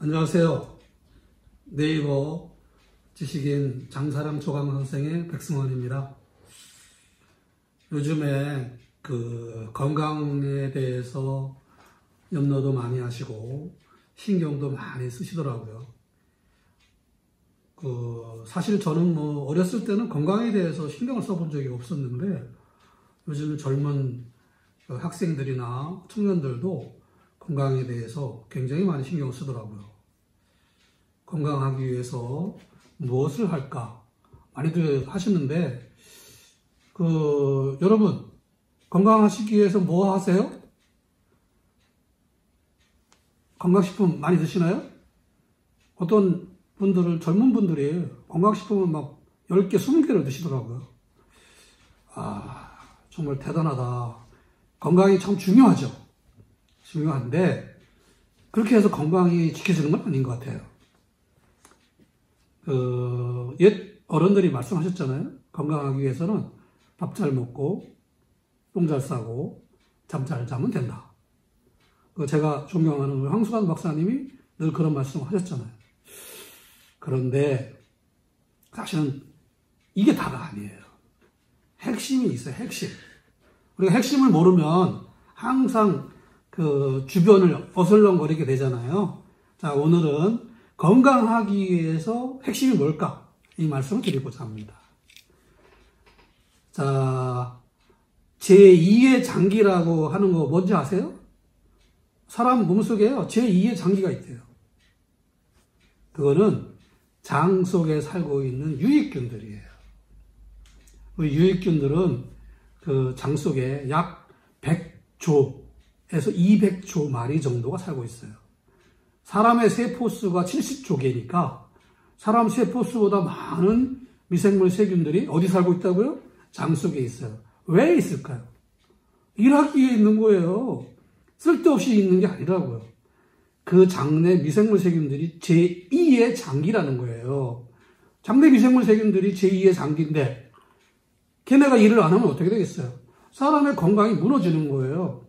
안녕하세요. 네이버 지식인 장사랑 조강 선생의 백승원입니다. 요즘에 건강에 대해서 염려도 많이 하시고 신경도 많이 쓰시더라고요. 사실 저는 어렸을 때는 건강에 대해서 신경을 써본 적이 없었는데 요즘 젊은 학생들이나 청년들도 건강에 대해서 굉장히 많이 신경을 쓰더라고요. 건강하기 위해서 무엇을 할까? 많이들 하시는데, 여러분, 건강하시기 위해서 뭐 하세요? 건강식품 많이 드시나요? 어떤 분들은, 젊은 분들이 건강식품을 막 10개, 20개를 드시더라고요. 정말 대단하다. 건강이 참 중요하죠. 중요한데, 그렇게 해서 건강이 지켜지는 건 아닌 것 같아요. 옛 어른들이 말씀하셨잖아요. 건강하기 위해서는 밥 잘 먹고, 똥 잘 싸고, 잠 잘 자면 된다. 제가 존경하는 우리 황수관 박사님이 늘 그런 말씀을 하셨잖아요. 그런데, 사실은 이게 다가 아니에요. 핵심이 있어요, 핵심. 우리가 핵심을 모르면 항상 주변을 어슬렁거리게 되잖아요. 자, 오늘은 건강하기 위해서 핵심이 뭘까? 이 말씀을 드리고자 합니다. 자, 제2의 장기라고 하는 거 뭔지 아세요? 사람 몸속에요, 제2의 장기가 있대요. 그거는 장 속에 살고 있는 유익균들이에요. 우리 유익균들은 장 속에 약 100조에서 200조 마리 정도가 살고 있어요. 사람의 세포수가 70조 개니까 사람 세포수보다 많은 미생물 세균들이 어디 살고 있다고요? 장 속에 있어요. 왜 있을까요? 일하기 위해 있는 거예요. 쓸데없이 있는 게 아니라고요. 그 장 내 미생물 세균들이 제2의 장기라는 거예요. 장 내 미생물 세균들이 제2의 장기인데 걔네가 일을 안 하면 어떻게 되겠어요? 사람의 건강이 무너지는 거예요.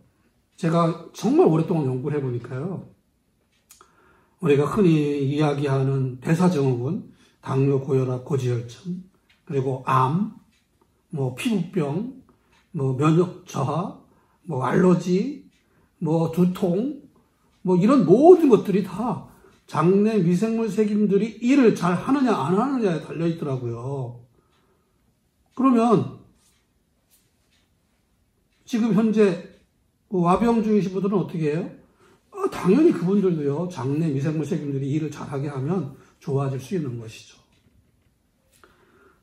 제가 정말 오랫동안 연구를 해보니까요. 우리가 흔히 이야기하는 대사증후군, 당뇨, 고혈압, 고지혈증, 그리고 암, 피부병, 면역 저하, 알러지, 두통, 이런 모든 것들이 다 장내 미생물 세균들이 일을 잘 하느냐 안 하느냐에 달려 있더라고요. 그러면 지금 현재 와병 중이신 분들은 어떻게 해요? 당연히 그분들도요, 장내 미생물 세균들이 일을 잘하게 하면 좋아질 수 있는 것이죠.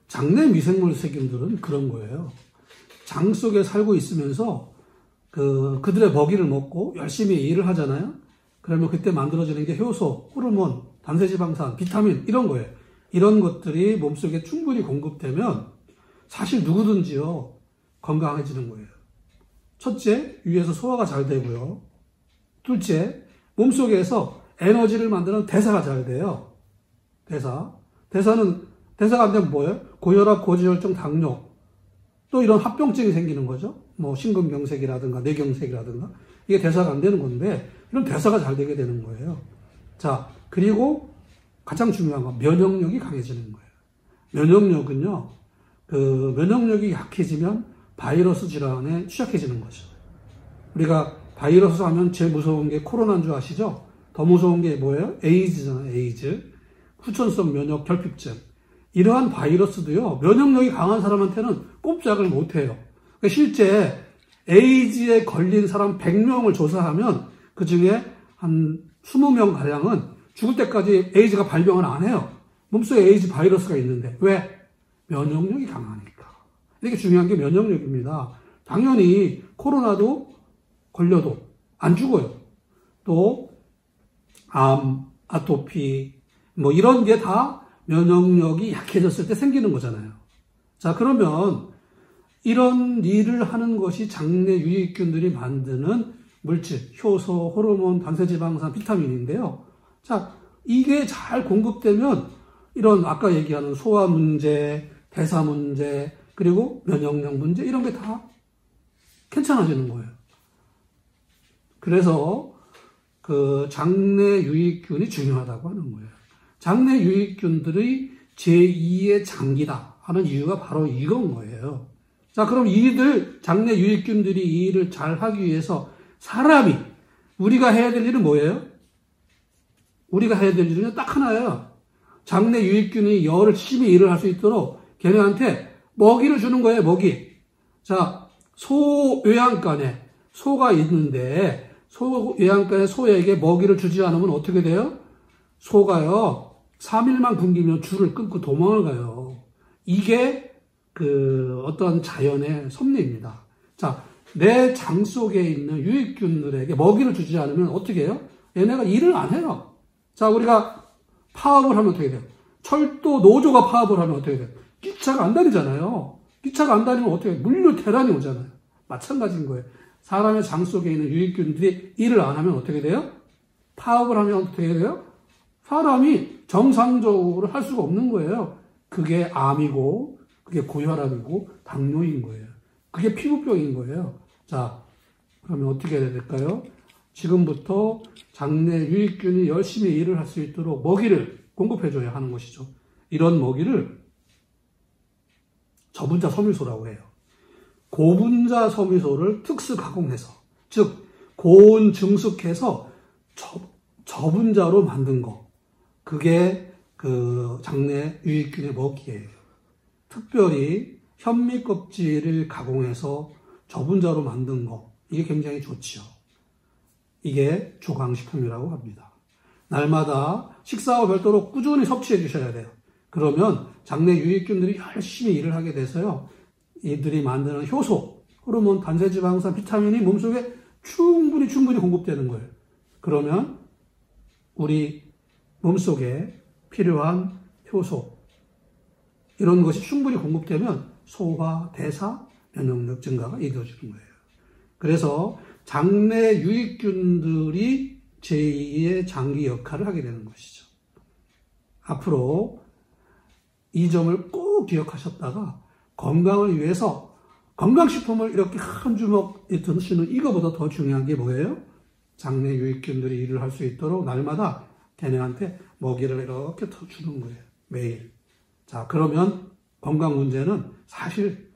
장내 미생물 세균들은 그런 거예요. 장 속에 살고 있으면서 그들의 먹이를 먹고 열심히 일을 하잖아요. 그러면 그때 만들어지는 게 효소, 호르몬, 단세지방산, 비타민 이런 거예요. 이런 것들이 몸속에 충분히 공급되면 사실 누구든지요, 건강해지는 거예요. 첫째, 위에서 소화가 잘 되고요. 둘째, 몸속에서 에너지를 만드는 대사가 잘 돼요. 대사가 안 되면 뭐예요? 고혈압, 고지혈증, 당뇨, 또 이런 합병증이 생기는 거죠. 심근경색이라든가 뇌경색이라든가 이게 대사가 안 되는 건데 이런 대사가 잘 되게 되는 거예요. 자, 그리고 가장 중요한 건 면역력이 강해지는 거예요. 면역력은요, 면역력이 약해지면 바이러스 질환에 취약해지는 거죠. 우리가 바이러스 하면 제일 무서운 게 코로나인 줄 아시죠? 더 무서운 게 뭐예요? 에이즈잖아요, 에이즈. 후천성 면역 결핍증. 이러한 바이러스도요, 면역력이 강한 사람한테는 꼼짝을 못 해요. 그러니까 실제 에이즈에 걸린 사람 100명을 조사하면 그 중에 한 20명 가량은 죽을 때까지 에이즈가 발병을 안 해요. 몸속에 에이즈 바이러스가 있는데. 왜? 면역력이 강하니까. 이게 중요한 게 면역력입니다. 당연히 코로나도 걸려도 안 죽어요. 또 암, 아토피 이런 게 다 면역력이 약해졌을 때 생기는 거잖아요. 자, 그러면 이런 일을 하는 것이 장내 유익균들이 만드는 물질, 효소, 호르몬, 단세지방산, 비타민인데요. 자, 이게 잘 공급되면 이런 아까 얘기하는 소화 문제, 대사 문제, 그리고 면역력 문제 이런 게 다 괜찮아지는 거예요. 그래서 그 장내 유익균이 중요하다고 하는 거예요. 장내 유익균들이 제2의 장기다 하는 이유가 바로 이건 거예요. 자, 그럼 이들 장내 유익균들이 이 일을 잘 하기 위해서 사람이 우리가 해야 될 일은 뭐예요? 우리가 해야 될 일은 딱 하나예요. 장내 유익균이 열심히 일을 할 수 있도록 걔네한테 먹이를 주는 거예요, 먹이. 자, 소요양간에 소가 있는데 소요양간에 소에게 먹이를 주지 않으면 어떻게 돼요? 소가요, 3일만 굶기면 줄을 끊고 도망을 가요. 이게 어떤 자연의 섭리입니다. 자, 내 장 속에 있는 유익균들에게 먹이를 주지 않으면 어떻게 해요? 얘네가 일을 안 해요. 자, 우리가 파업을 하면 어떻게 돼요? 철도 노조가 파업을 하면 어떻게 돼요? 기차가 안 다니잖아요. 기차가 안 다니면 어떻게 해요? 물류 대란이 오잖아요. 마찬가지인 거예요. 사람의 장 속에 있는 유익균들이 일을 안 하면 어떻게 돼요? 파업을 하면 어떻게 돼요? 사람이 정상적으로 할 수가 없는 거예요. 그게 암이고, 그게 고혈압이고, 당뇨인 거예요. 그게 피부병인 거예요. 자, 그러면 어떻게 해야 될까요? 지금부터 장내 유익균이 열심히 일을 할 수 있도록 먹이를 공급해줘야 하는 것이죠. 이런 먹이를 저분자 섬유소라고 해요. 고분자 섬유소를 특수 가공해서, 즉 고온 증숙해서 저분자로 만든 거, 그게 그 장내 유익균의 먹이예요. 특별히 현미 껍질을 가공해서 저분자로 만든 거, 이게 굉장히 좋지요. 이게 조강식품이라고 합니다. 날마다 식사와 별도로 꾸준히 섭취해 주셔야 돼요. 그러면 장내 유익균들이 열심히 일을 하게 돼서요, 이들이 만드는 효소, 호르몬, 단세지방산, 비타민이 몸속에 충분히 공급되는 거예요. 그러면 우리 몸속에 필요한 효소, 이런 것이 충분히 공급되면 소화, 대사, 면역력 증가가 이루어지는 거예요. 그래서 장내 유익균들이 제2의 장기 역할을 하게 되는 것이죠. 앞으로 이 점을 꼭 기억하셨다가 건강을 위해서 건강식품을 이렇게 한 주먹 드시는 이거보다 더 중요한 게 뭐예요? 장내 유익균들이 일을 할 수 있도록 날마다 걔네한테 먹이를 이렇게 더 주는 거예요. 매일. 자, 그러면 건강 문제는 사실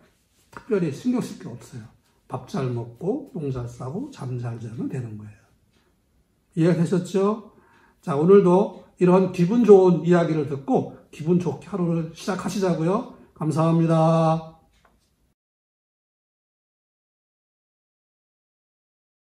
특별히 신경 쓸 게 없어요. 밥 잘 먹고 똥 잘 싸고 잠 잘 자면 되는 거예요. 이해가 되셨죠? 자, 오늘도 이런 기분 좋은 이야기를 듣고 기분 좋게 하루를 시작하시자고요. 감사합니다.